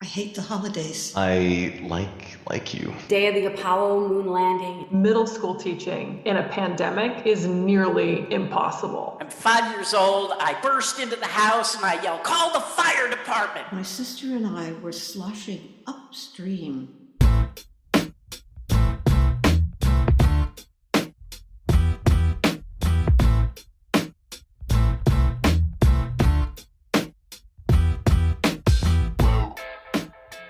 I hate the holidays. I like you. Day of the Apollo moon landing. Middle school teaching in a pandemic is nearly impossible. I'm 5 years old. I burst into the house and I yell, "Call the fire department!" My sister and I were sloshing upstream.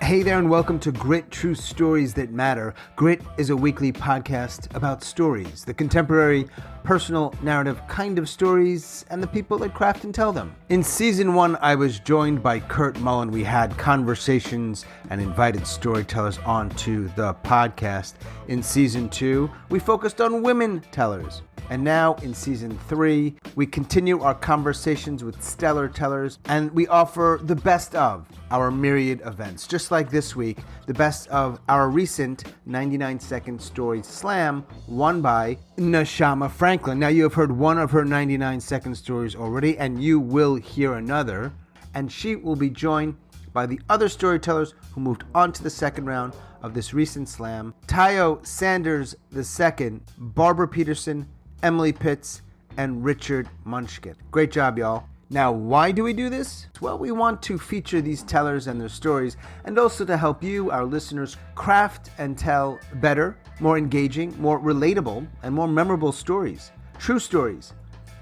Hey there and welcome to Grit, True Stories That Matter. Grit is a weekly podcast about stories, the contemporary, personal, narrative kind of stories, and the people that craft and tell them. In season 1, I was joined by Kurt Mullen. We had conversations and invited storytellers onto the podcast. In season 2, we focused on women tellers. And now in season 3, we continue our conversations with stellar tellers, and we offer the best of our myriad events. Just like this week, the best of our recent 99-second story slam won by Neshama Franklin. Now you have heard one of her 99-second stories already, and you will hear another. And she will be joined by the other storytellers who moved on to the second round of this recent slam. Tayo Sanders II, Barbara Peterson, Emily Pitts, and Richard Munchkin. Great job, y'all. Now, why do we do this? Well, we want to feature these tellers and their stories, and also to help you, our listeners, craft and tell better, more engaging, more relatable, and more memorable stories. True stories,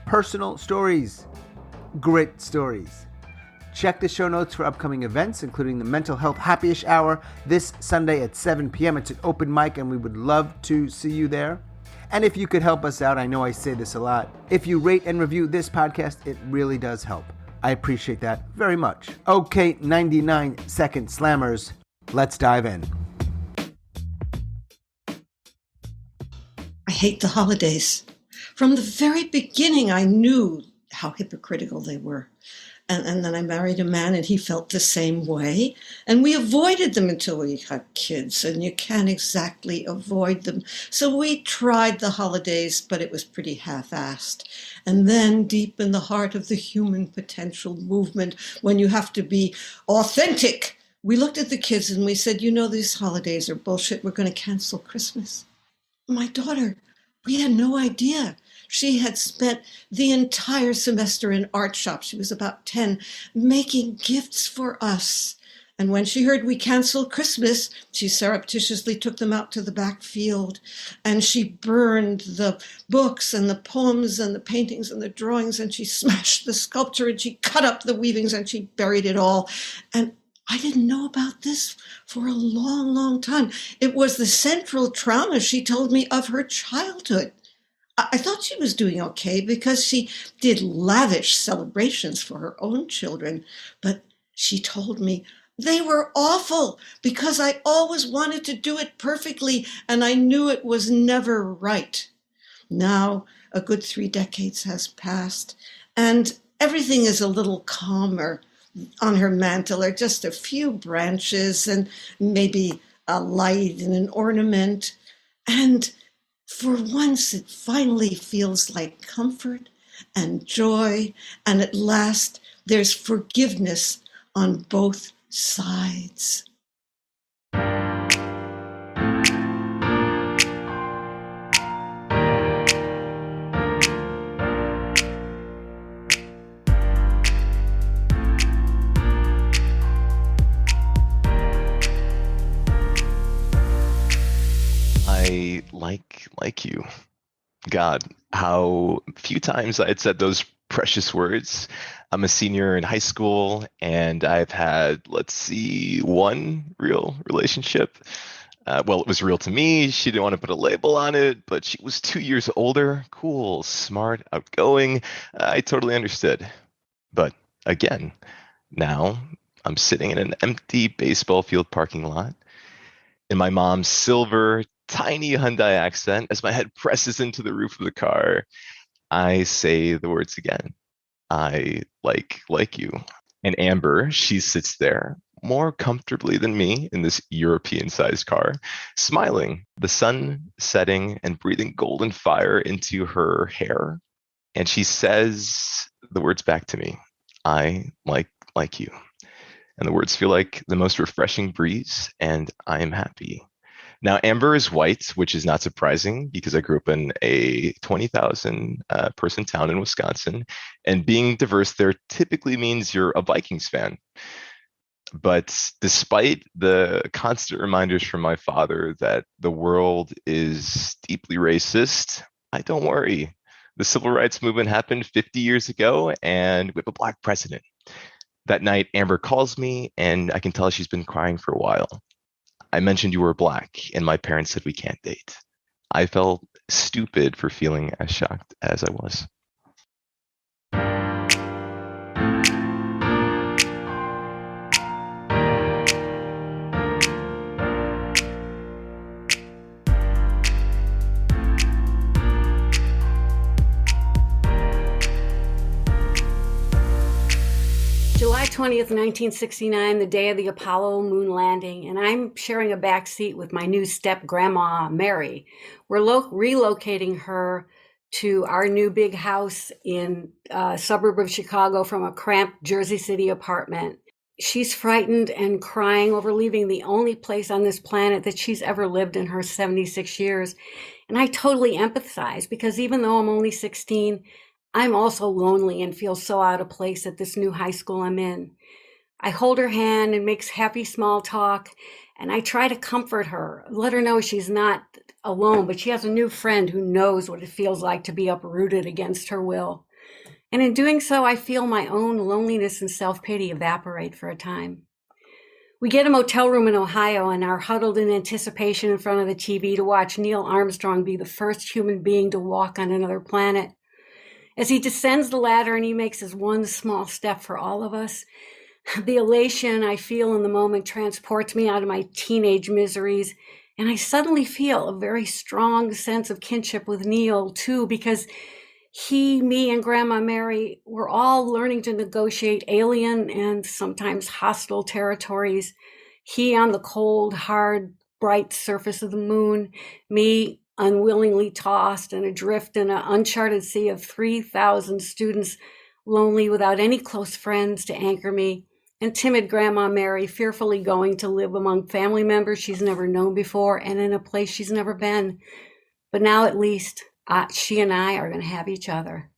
personal stories, grit stories. Check the show notes for upcoming events, including the Mental Health Happy-ish Hour this Sunday at 7 p.m. It's an open mic, and we would love to see you there. And if you could help us out, I know I say this a lot, if you rate and review this podcast, it really does help. I appreciate that very much. Okay, 99-second slammers, let's dive in. I hate the holidays. From the very beginning, I knew how hypocritical they were. And then I married a man and he felt the same way. And we avoided them until we had kids, and you can't exactly avoid them. So we tried the holidays, but it was pretty half-assed. And then deep in the heart of the human potential movement, when you have to be authentic, we looked at the kids and we said, these holidays are bullshit. We're going to cancel Christmas. My daughter, we had no idea. She had spent the entire semester in art shop. She was about 10, making gifts for us. And when she heard we canceled Christmas, she surreptitiously took them out to the back field. And she burned the books and the poems and the paintings and the drawings. And she smashed the sculpture and she cut up the weavings and she buried it all. And I didn't know about this for a long, long time. It was the central trauma, she told me, of her childhood. I thought she was doing okay because she did lavish celebrations for her own children, but she told me they were awful because I always wanted to do it perfectly and I knew it was never right. Now, a good 3 decades has passed and everything is a little calmer. On her mantle are just a few branches and maybe a light and an ornament, and for once, it finally feels like comfort and joy, and at last, there's forgiveness on both sides. I like you. God, how few times I had said those precious words. I'm a senior in high school, and I've had, one real relationship. Well, it was real to me. She didn't want to put a label on it, but she was 2 years older. Cool, smart, outgoing. I totally understood. But again, now I'm sitting in an empty baseball field parking lot in my mom's silver, tiny Hyundai accent. As my head presses into the roof of the car, I say the words again. I like you. And Amber, she sits there more comfortably than me in this European-sized car, smiling, the sun setting and breathing golden fire into her hair. And she says the words back to me. I like you. And the words feel like the most refreshing breeze, and I am happy. Now, Amber is white, which is not surprising because I grew up in a 20,000 person town in Wisconsin. And being diverse there typically means you're a Vikings fan. But despite the constant reminders from my father that the world is deeply racist, I don't worry. The civil rights movement happened 50 years ago, and we have a black president. That night, Amber calls me, and I can tell she's been crying for a while. I mentioned you were black, and my parents said we can't date. I felt stupid for feeling as shocked as I was. July 20th, 1969, the day of the Apollo moon landing, and I'm sharing a back seat with my new step-grandma, Mary. We're relocating her to our new big house in a suburb of Chicago from a cramped Jersey City apartment. She's frightened and crying over leaving the only place on this planet that she's ever lived in her 76 years. And I totally empathize because even though I'm only 16, I'm also lonely and feel so out of place at this new high school I'm in. I hold her hand and make happy small talk, and I try to comfort her, let her know she's not alone, but she has a new friend who knows what it feels like to be uprooted against her will. And in doing so, I feel my own loneliness and self-pity evaporate for a time. We get a motel room in Ohio and are huddled in anticipation in front of the TV to watch Neil Armstrong be the first human being to walk on another planet. As he descends the ladder and he makes his one small step for all of us, the elation I feel in the moment transports me out of my teenage miseries, and I suddenly feel a very strong sense of kinship with Neil, too, because he, me, and Grandma Mary were all learning to negotiate alien and sometimes hostile territories. He on the cold, hard, bright surface of the moon, me unwillingly tossed and adrift in an uncharted sea of 3,000 students, lonely without any close friends to anchor me, and timid Grandma Mary fearfully going to live among family members she's never known before and in a place she's never been. But now at least she and I are going to have each other.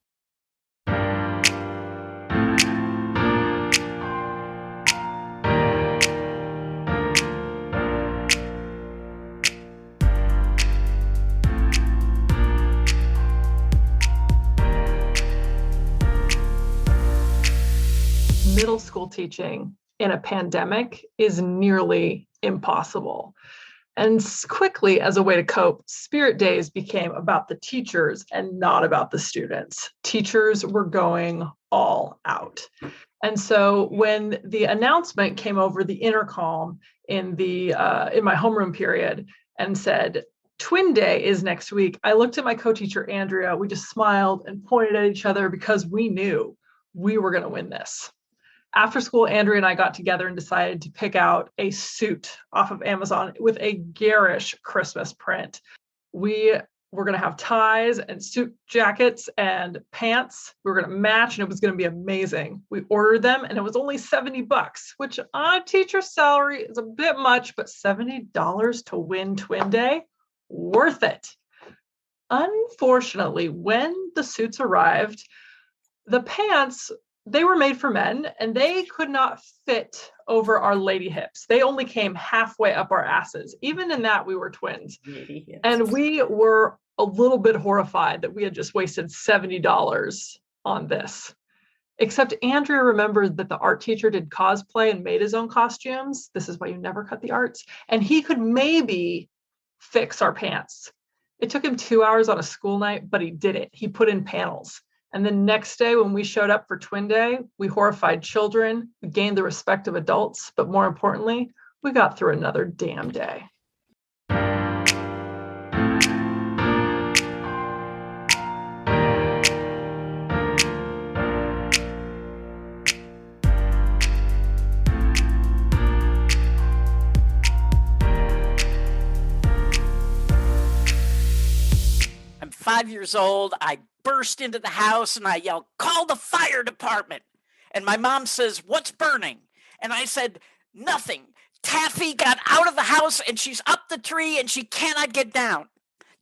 Middle school teaching in a pandemic is nearly impossible. And quickly, as a way to cope, Spirit Days became about the teachers and not about the students. Teachers were going all out. And so when the announcement came over the intercom in my homeroom period and said, Twin Day is next week, I looked at my co-teacher, Andrea. We just smiled and pointed at each other because we knew we were going to win this. After school, Andrea and I got together and decided to pick out a suit off of Amazon with a garish Christmas print. We were going to have ties and suit jackets and pants. We were going to match and it was going to be amazing. We ordered them and it was only $70, which on a teacher's salary is a bit much, but $70 to win Twin Day, worth it. Unfortunately, when the suits arrived, the pants, they were made for men and they could not fit over our lady hips. They only came halfway up our asses. Even in that, we were twins. And we were a little bit horrified that we had just wasted $70 on this. Except Andrea remembered that the art teacher did cosplay and made his own costumes. This is why you never cut the arts. And he could maybe fix our pants. It took him 2 hours on a school night, but he did it. He put in panels. And the next day when we showed up for Twin Day, we horrified children, we gained the respect of adults, but more importantly, we got through another damn day. I'm 5 years old. I burst into the house and I yell, "Call the fire department." And my mom says, "What's burning?" And I said, nothing. Taffy got out of the house and she's up the tree and she cannot get down.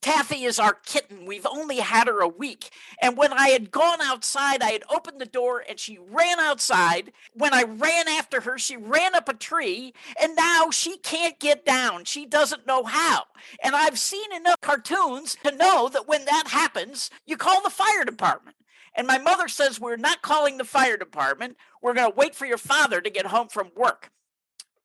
Taffy is our kitten. We've only had her a week. And when I had gone outside, I had opened the door and she ran outside. When I ran after her, she ran up a tree and now she can't get down. She doesn't know how. And I've seen enough cartoons to know that when that happens, you call the fire department. And my mother says, we're not calling the fire department. We're going to wait for your father to get home from work.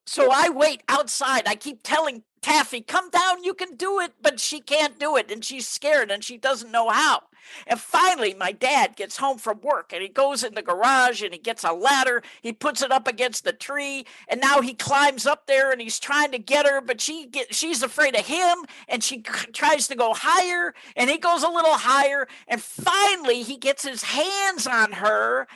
So I wait outside. I keep telling Taffy, come down, you can do it, but she can't do it. And she's scared and she doesn't know how. And finally, my dad gets home from work and he goes in the garage and he gets a ladder. He puts it up against the tree. And now he climbs up there and he's trying to get her, but she's afraid of him. And she tries to go higher and he goes a little higher. And finally, he gets his hands on her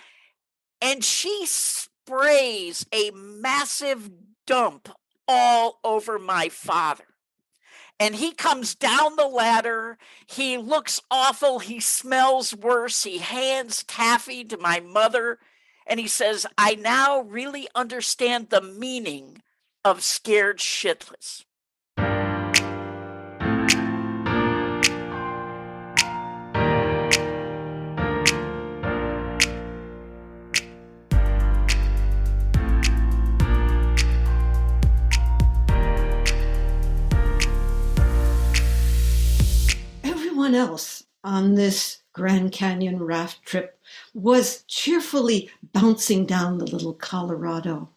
and she sprays a massive dump all over my father. And he comes down the ladder. He looks awful. He smells worse. He hands Taffy to my mother. And he says, I now really understand the meaning of scared shitless. Everyone else on this Grand Canyon raft trip was cheerfully bouncing down the little Colorado.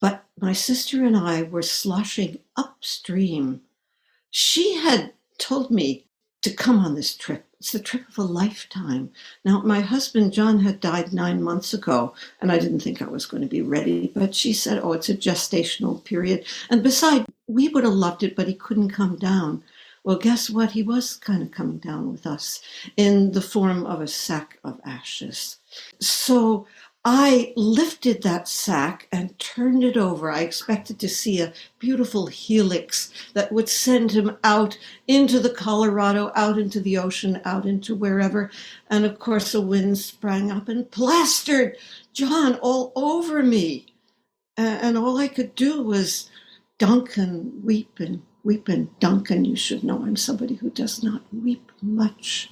But my sister and I were sloshing upstream. She had told me to come on this trip. It's the trip of a lifetime. Now, my husband, John, had died 9 months ago, and I didn't think I was going to be ready. But she said, oh, it's a gestational period. And besides, we would have loved it, but he couldn't come down. Well, guess what? He was kind of coming down with us in the form of a sack of ashes. So I lifted that sack and turned it over. I expected to see a beautiful helix that would send him out into the Colorado, out into the ocean, out into wherever. And of course, a wind sprang up and plastered John all over me. And all I could do was dunk and weep and dunk, and you should know I'm somebody who does not weep much.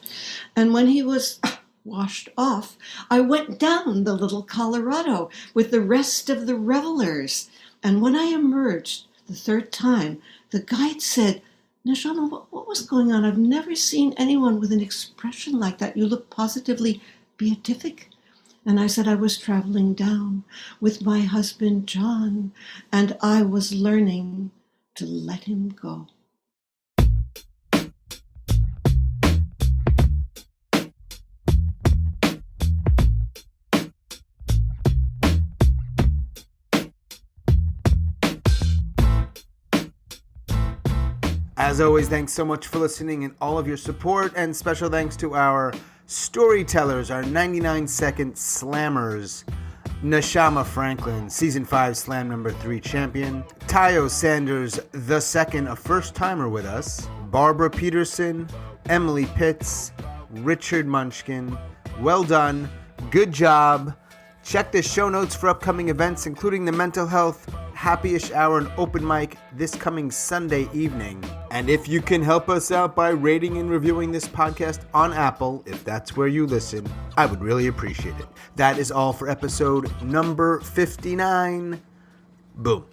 And when he was washed off, I went down the little Colorado with the rest of the revelers. And when I emerged the third time, the guide said, Neshama, what was going on? I've never seen anyone with an expression like that. You look positively beatific. And I said, I was traveling down with my husband, John, and I was learning to let him go. As always, thanks so much for listening and all of your support, and special thanks to our storytellers, our 99-second slammers, Neshama Franklin, Season 5 Slam number 3 champion, Tayo Sanders II, a first-timer with us, Barbara Peterson, Emily Pitts, Richard Munchkin. Well done. Good job. Check the show notes for upcoming events, including the Mental Health Happy-ish Hour and open mic this coming Sunday evening. And if you can help us out by rating and reviewing this podcast on Apple, if that's where you listen, I would really appreciate it. That is all for episode number 59. Boom.